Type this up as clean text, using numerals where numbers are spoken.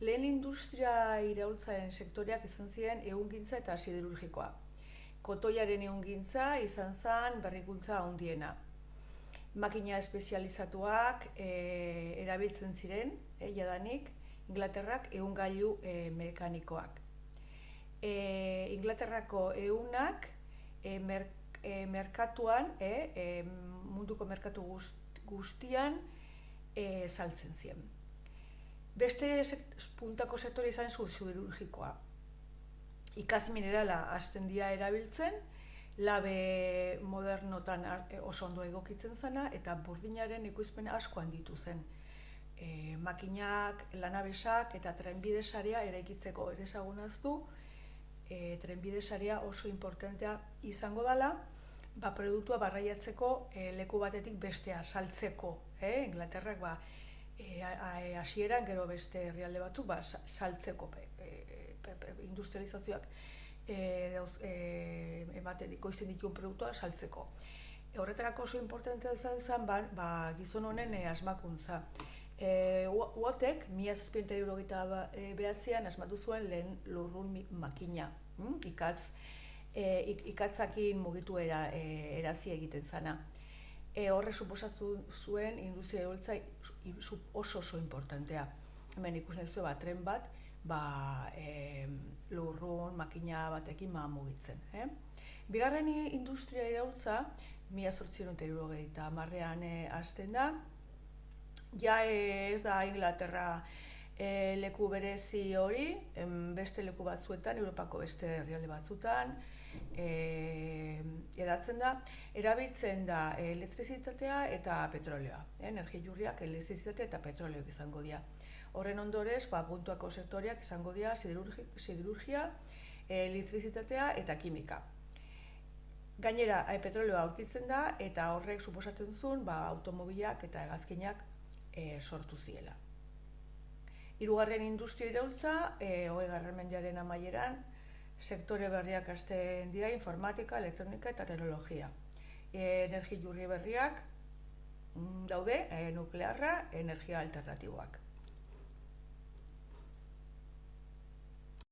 Lehen industria iraultzaren sektoreak izan ziren ehungintza eta siderurgikoa. Kotoiaren ehungintza izan zen berrikuntza handiena. Makina espezializatuak erabiltzen ziren, jadanik, Inglaterrak ehungailu mekanikoak. Inglaterrako ehunak merkatuan, munduko merkatu guztian saltzen ziren. Beste puntako sektore izan siderurgikoa. Ikatz minerala hasten dira erabiltzen, labe modernotan oso ondo egokitzen zena, eta burdinaren ekoizpen asko handitu zen. Makinak, lanabesak eta trenbide sarea eraikitzeko ere ezagunaztu, trenbide sarea oso importantea izango dela, produktua barraiatzeko leku batetik bestea saltzeko. Inglaterrak hasieran gero beste herrialde batzuk saltzeko industrializazioak ematen ekoizten dituen produktua saltzeko. Horretarako oso importantea izan zen gizon honen asmakuntza. Wattek 1789an asmatu zuen lehen lurrun makina, ikatzakin mugitu erazi egiten zana. Horre suposatu zuen industria iraultza oso importantea. Hemen ikusten zuen tren bat, lurrun makina batekin mugitzen. Bigarren industria iraultza 1870ean hasten da. Ja ez da Inglaterra leku berezi hori, beste leku batzuetan, Europako beste herrialde batzuetan, edatzen da, erabiltzen da elektrizitatea eta petroleoa. Energijurriak, elektrizitatea eta petroleoak izango dira. Horren ondorez, puntuako sektoreak izango dira siderurgia, elektrizitatea eta kimika. Gainera, petroleoa aurkitzen da eta horrek suposatzen zuen automobilak eta hegazkinak sortu ziela. Hirugarren industria iraultza, 20. mendearen amaieran, sektore berriak hasten dira informatika, elektronika eta teknologia. Energijurri berriak daude, nuklearra, energia alternatiboak.